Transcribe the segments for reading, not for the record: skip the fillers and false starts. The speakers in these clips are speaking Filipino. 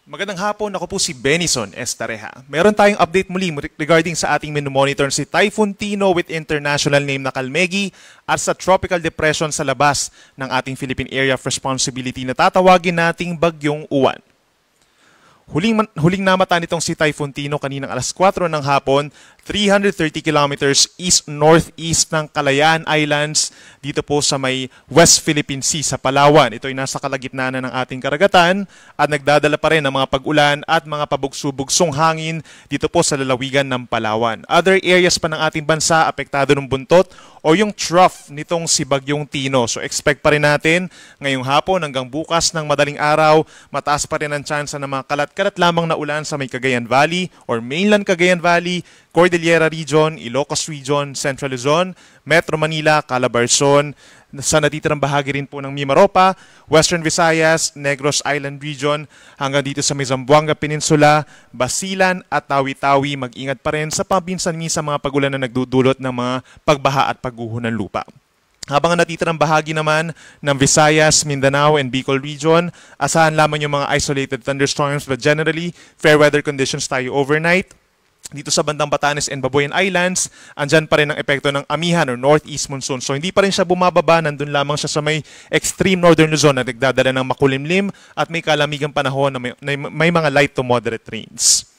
Magandang hapon, ako po si Benison Estareja. Meron tayong update muli regarding sa ating monitor si Typhoon Tino with international name na Kalmegi at sa tropical depression sa labas ng ating Philippine Area of Responsibility na tatawagin nating Bagyong Uwan. Huling namata nitong si Typhoon Tino kaninang alas 4 ng hapon, 330 kilometers east-northeast ng Kalayaan Islands dito po sa may West Philippine Sea sa Palawan. Ito ay nasa kalagitnaan ng ating karagatan at nagdadala pa rin ng mga pag-ulan at mga pabugso-bugsong hangin dito po sa lalawigan ng Palawan. Other areas pa ng ating bansa apektado ng buntot o yung trough nitong si Bagyong Tino. So expect pa rin natin ngayong hapon hanggang bukas ng madaling araw, mataas pa rin ang tsansa ng mga kalat-kalat lamang na ulan sa may Cagayan Valley or mainland Cagayan Valley, Cordillera Region, Ilocos Region, Central Luzon, Metro Manila, Calabarzon, sa natitirang bahagi rin po ng Mimaropa, Western Visayas, Negros Island Region, hanggang dito sa may Zamboanga Peninsula, Basilan at Tawi-Tawi. Mag-ingat pa rin sa paminsan-minsan mga pagulan na nagdudulot ng mga pagbaha at pagguho ng lupa. Habang ang natitirang bahagi naman ng Visayas, Mindanao, and Bicol Region, asahan lamang yung mga isolated thunderstorms but generally, fair weather conditions tayo overnight. Dito sa bandang Batanes and Babuyan Islands, andyan pa rin ang epekto ng amihan or northeast monsoon. So hindi pa rin siya bumababa, nandun lamang siya sa may extreme northern Luzon na nagdadala ng makulimlim at may kalamigang panahon na may mga light to moderate rains.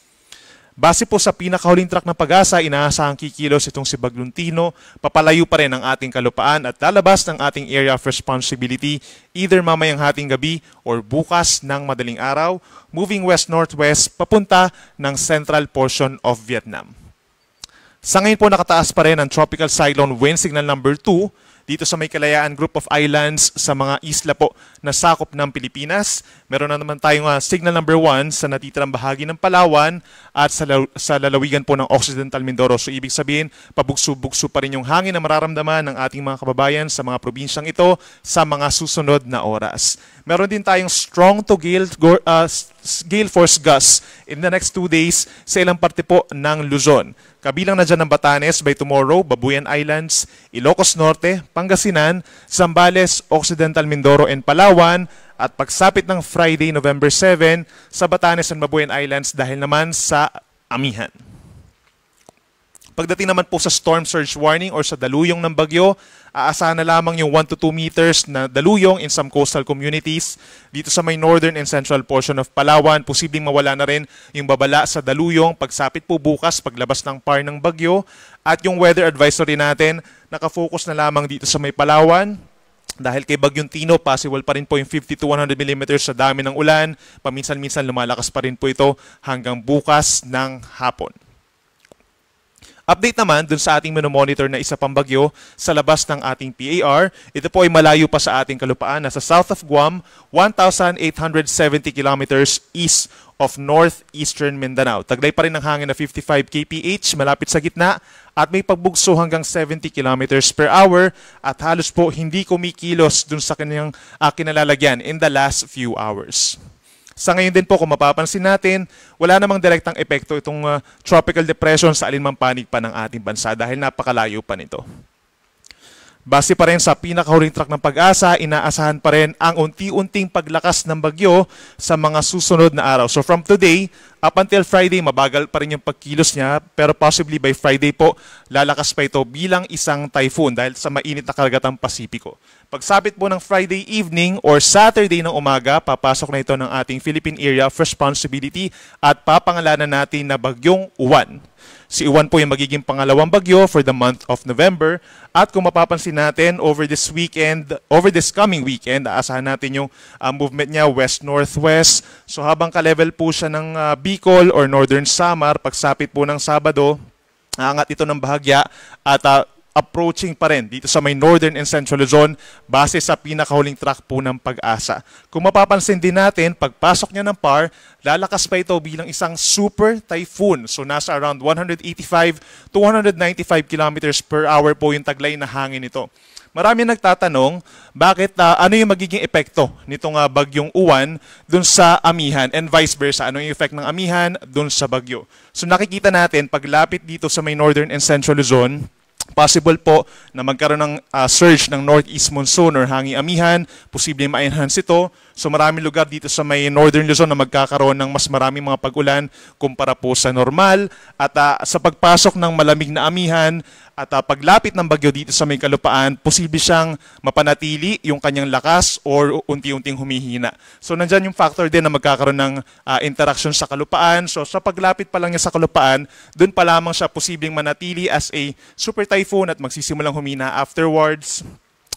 Base po sa pinakahuling track ng Pag-asa, inaasahang kikilos itong si Bagyong Tino, papalayo pa rin ang ating kalupaan at lalabas ng ating area of responsibility either mamayang hating gabi or bukas ng madaling araw, moving west-northwest papunta ng central portion of Vietnam. Sa ngayon po nakataas pa rin ang tropical cyclone wind signal number 2 dito sa may Kalayaan Group of Islands sa mga isla po na sakop ng Pilipinas. Meron na naman tayong signal number 1 sa natitirang bahagi ng Palawan at sa lalawigan po ng Occidental Mindoro. So ibig sabihin, pabugso-bugso pa rin yung hangin na mararamdaman ng ating mga kababayan sa mga probinsyang ito sa mga susunod na oras. Meron din tayong strong to gale force gusts in the next 2 days sa ilang parte po ng Luzon. Kabilang na dyan ng Batanes by tomorrow, Babuyan Islands, Ilocos Norte, Pangasinan, Zambales, Occidental Mindoro, and Palawan. At pagsapit ng Friday, November 7, sa Batanes and Babuyan Islands dahil naman sa amihan. Pagdating naman po sa storm surge warning or sa daluyong ng bagyo, aasahan na lamang yung 1 to 2 meters na daluyong in some coastal communities. Dito sa may northern and central portion of Palawan, posibleng mawala na rin yung babala sa daluyong pagsapit po bukas paglabas ng PAR ng bagyo. At yung weather advisory natin, nakafocus na lamang dito sa may Palawan. Dahil kay Bagyong Tino, possible pa rin po yung 50 to 100 mm sa dami ng ulan. Paminsan-minsan lumalakas pa rin po ito hanggang bukas ng hapon. Update naman dun sa ating monitor na isa pang bagyo sa labas ng ating PAR. Ito po ay malayo pa sa ating kalupaan. Nasa south of Guam, 1,870 kilometers east of northeastern Mindanao. Taglay pa rin ng hangin na 55 kph, malapit sa gitna at may pagbugso hanggang 70 kilometers per hour at halos po hindi kumikilos dun sa kanyang kinalalagyan in the last few hours. Sa ngayon din po, kung mapapansin natin, wala namang direktang epekto itong tropical depression sa alinmang panig pa ng ating bansa dahil napakalayo pa nito. Base pa rin sa pinakahuling track ng Pag-asa, inaasahan pa rin ang unti-unting paglakas ng bagyo sa mga susunod na araw. So from today, up until Friday, mabagal pa rin yung pagkilos niya, pero possibly by Friday po, lalakas pa ito bilang isang typhoon dahil sa mainit na karagatang Pasipiko. Pagsapit po ng Friday evening or Saturday ng umaga, papasok na ito ng ating Philippine Area of Responsibility at papangalanan natin na Bagyong Uwan. Si Uwan po yung magiging pangalawang bagyo for the month of November. At kung mapapansin natin, over this coming weekend, aasahan natin yung movement niya west-northwest. So habang ka-level po siya ng Bicol or Northern Samar, pagsapit po ng Sabado, aangat ito ng bahagya at approaching pa rin dito sa may Northern and Central Luzon base sa pinakahuling track po ng Pag-asa. Kung mapapansin din natin, pagpasok niya ng PAR, lalakas pa ito bilang isang super typhoon. So nasa around 185 to 195 kilometers per hour po yung taglay na hangin nito. Marami nagtatanong, bakit ano yung magiging epekto nitong Bagyong Uwan dun sa amihan and vice versa? Ano yung effect ng amihan dun sa bagyo? So nakikita natin, paglapit dito sa may Northern and Central Luzon, Possible po na magkaroon ng surge ng northeast monsoon or hanging amihan, posibleng ma-enhance ito. So maraming lugar dito sa may northern Luzon na magkakaroon ng mas maraming mga pag-ulan kumpara po sa normal. At sa pagpasok ng malamig na amihan at paglapit ng bagyo dito sa may kalupaan, posible siyang mapanatili yung kanyang lakas or unti-unting humihina. So nandyan yung factor din na magkakaroon ng interaction sa kalupaan. So sa paglapit pa lang niya sa kalupaan, doon pa lamang siya posibleng manatili as a super typhoon at magsisimulang humina afterwards.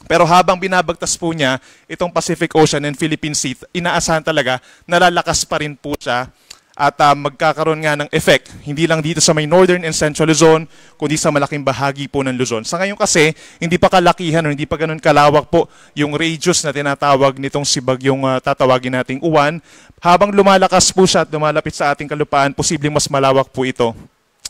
Pero habang binabagtas po niya itong Pacific Ocean and Philippine Sea, inaasahan talaga na lalakas pa rin po siya at magkakaroon nga ng effect, hindi lang dito sa may northern and central Luzon, kundi sa malaking bahagi po ng Luzon. Sa ngayon kasi, hindi pa kalakihan o hindi pa ganun kalawak po yung radius na tinatawag nitong si bagyong tatawagin nating Uwan. Habang lumalakas po siya at lumalapit sa ating kalupaan, posibleng mas malawak po ito.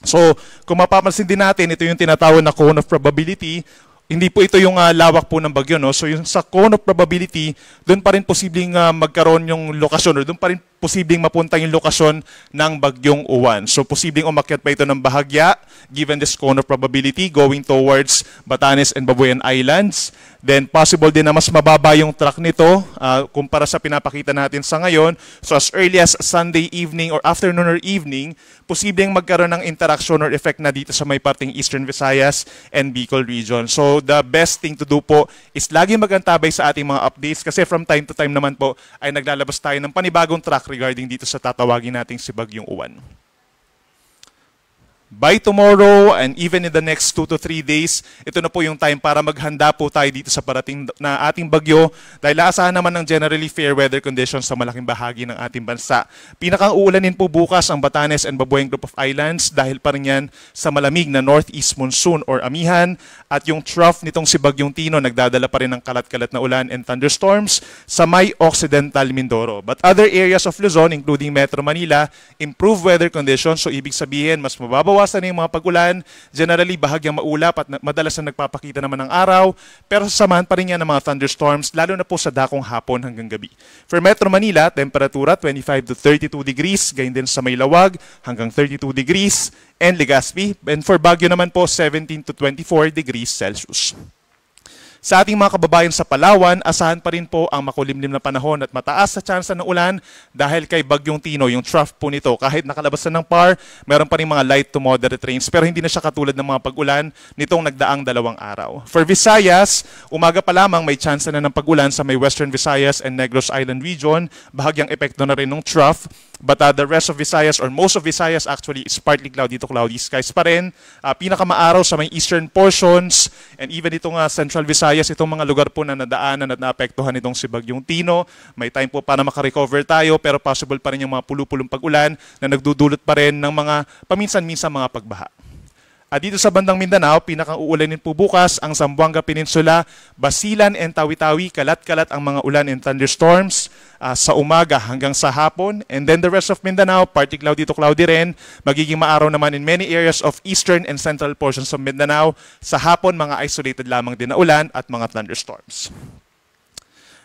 So, kung mapapansin din natin, ito yung tinatawag na cone of probability. Hindi po ito yung lawak po ng bagyo, no? So yung sa cone of probability, doon pa rin posibleng magkaroon yung lokasyon or doon pa rin posibleng mapunta yung lokasyon ng bagyong Uwan. So posibleng umakyat pa ito ng bahagya given this cone of probability going towards Batanes and Babuyan Islands. Then possible din na mas mababa yung track nito kumpara sa pinapakita natin sa ngayon. So as early as Sunday evening or afternoon or evening, posibleng magkaroon ng interaction or effect na dito sa may parting Eastern Visayas and Bicol region. So the best thing to do po is lagi magantabay sa ating mga updates kasi from time to time naman po ay naglalabas tayo ng panibagong track regarding dito sa tatawagin nating si Bagyong Uwan. By tomorrow and even in the next 2 to 3 days, ito na po yung time para maghanda po tayo dito sa parating na ating bagyo dahil aasahan naman ng generally fair weather conditions sa malaking bahagi ng ating bansa. Pinakang uulanin po bukas ang Batanes and Babuyan Group of Islands dahil pa rin yan sa malamig na northeast monsoon or amihan at yung trough nitong si Bagyong Tino nagdadala pa rin ng kalat-kalat na ulan and thunderstorms sa may Occidental Mindoro. But other areas of Luzon including Metro Manila, improved weather conditions, so ibig sabihin mas mababawasan na yung mga pag-ulan, generally bahagyang maulap at madalas na nagpapakita naman ng araw, pero sasamahan pa rin yan ng mga thunderstorms, lalo na po sa dakong hapon hanggang gabi. For Metro Manila, temperatura 25 to 32 degrees, gayon din sa Maylawag hanggang 32 degrees, and Legazpi, and for Baguio naman po 17 to 24 degrees Celsius. Sa ating mga kababayan sa Palawan, asahan pa rin po ang makulimlim na panahon at mataas sa tsansa ng ulan dahil kay Bagyong Tino, yung trough po nito. Kahit nakalabas na ng PAR, meron pa rin mga light to moderate rains pero hindi na siya katulad ng mga pag-ulan nitong nagdaang 2 araw. For Visayas, umaga pa lamang may tsansa na ng pag-ulan sa may Western Visayas and Negros Island region. Bahagyang epekto na rin ng trough. But the rest of Visayas or most of Visayas actually is partly cloudy to cloudy skies pa rin. Pinakamaaraw sa may eastern portions and even itong Central Visayas, itong mga lugar po na nadaanan at naapektuhan itong si Bagyong Tino. May time po para makarecover tayo pero possible pa rin yung mga pulupulong pag-ulan na nagdudulot pa rin ng mga paminsan-minsan mga pagbaha. At dito sa bandang Mindanao, pinakang uulanin po bukas ang Zamboanga Peninsula, Basilan and Tawi-Tawi, kalat-kalat ang mga ulan and thunderstorms sa umaga hanggang sa hapon. And then the rest of Mindanao, partly cloudy to cloudy rin, magiging maaraw naman in many areas of eastern and central portions of Mindanao. Sa hapon, mga isolated lamang din na ulan at mga thunderstorms.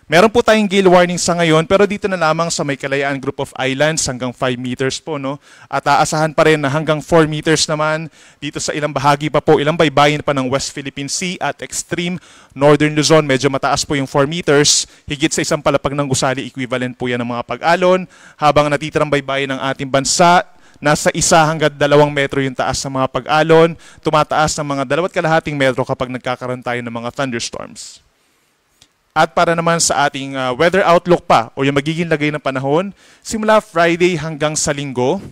Meron po tayong gale warning sa ngayon pero dito na lamang sa may Kalayaan Group of Islands hanggang 5 meters po, no? At aasahan pa rin na hanggang 4 meters naman dito sa ilang bahagi pa po, ilang baybayin pa ng West Philippine Sea at extreme Northern Luzon. Medyo mataas po yung 4 meters. Higit sa isang palapag ng gusali, equivalent po yan ng mga pag-alon. Habang natitirang baybayin ng ating bansa, nasa 1 hanggang 2 metro yung taas ng mga pag-alon. Tumataas ng mga 2.5 metro kapag nagkakaroon tayo ng mga thunderstorms. At para naman sa ating weather outlook pa o yung magiging lagay ng panahon, simula Friday hanggang sa Linggo,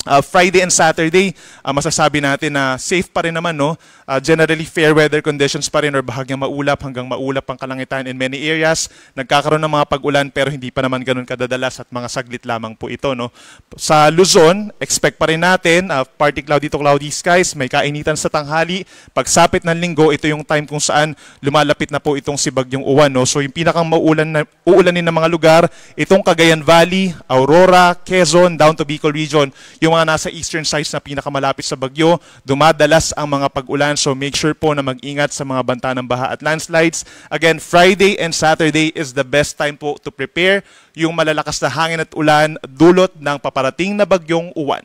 Friday and Saturday, masasabi natin na safe pa rin naman, no? Generally fair weather conditions pa rin or bahagyang maulap hanggang maulap ang kalangitan in many areas. Nagkakaroon ng mga pag-ulan pero hindi pa naman ganun kadadalas at mga saglit lamang po ito, no? Sa Luzon, expect pa rin natin partly cloudy to cloudy skies, may kainitan sa tanghali. Pagsapit ng Linggo, ito yung time kung saan lumalapit na po itong si Bagyong Uwan, no? So yung pinakang uulanin ng mga lugar, itong Cagayan Valley, Aurora, Quezon, down to Bicol region, yung mga nasa eastern sides na pinakamalapit sa bagyo, dumadalas ang mga pag-ulan. So make sure po na mag-ingat sa mga banta ng baha at landslides. Again, Friday and Saturday is the best time po to prepare yung malalakas na hangin at ulan dulot ng paparating na Bagyong Uwan.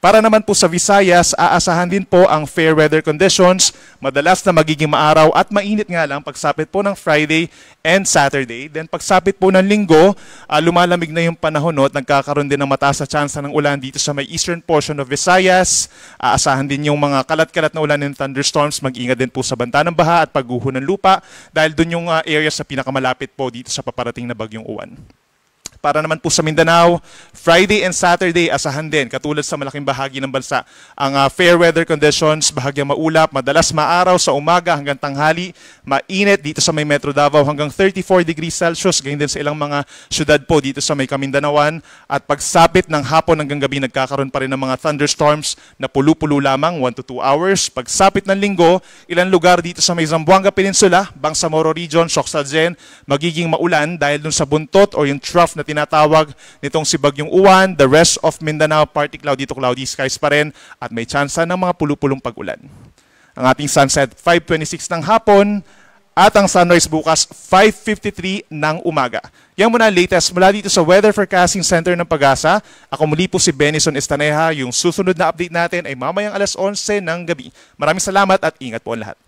Para naman po sa Visayas, aasahan din po ang fair weather conditions, madalas na magiging maaraw at mainit nga lang pagsapit po ng Friday and Saturday. Then pagsapit po ng Linggo, lumalamig na yung panahon at nagkakaroon din ng mataas na tsansa ng ulan dito sa may eastern portion of Visayas. Aasahan din yung mga kalat-kalat na ulan and thunderstorms. Mag-ingat din po sa banta ng baha at pagguho ng lupa dahil dun yung areas sa pinakamalapit po dito sa paparating na bagyong uwan. Para naman po sa Mindanao, Friday and Saturday asahan din, katulad sa malaking bahagi ng bansa, ang fair weather conditions, bahagyang maulap, madalas maaraw sa umaga hanggang tanghali, mainit dito sa may Metro Davao hanggang 34 degrees Celsius, ganyan din sa ilang mga syudad po dito sa may Kamindanawan, at pagsapit ng hapon hanggang gabi nagkakaroon pa rin ng mga thunderstorms na pulo-pulo lamang, 1 to 2 hours. Pagsapit ng Linggo, ilang lugar dito sa may Zamboanga Peninsula, Bangsamoro Region, Siocsalgen, magiging maulan dahil dun sa buntot o yung trough na tinatawag nitong si Bagyong Uwan. The rest of Mindanao, partly cloudy to cloudy skies pa rin at may tsansa ng mga pulupulong pag-ulan. Ang ating sunset 5:26 ng hapon at ang sunrise bukas 5:53 ng umaga. Yan muna latest mula dito sa Weather Forecasting Center ng Pag-asa. Ako muli po si Benison Estaneja. Yung susunod na update natin ay mamayang 11:11 ng gabi. Maraming salamat at ingat po ang lahat.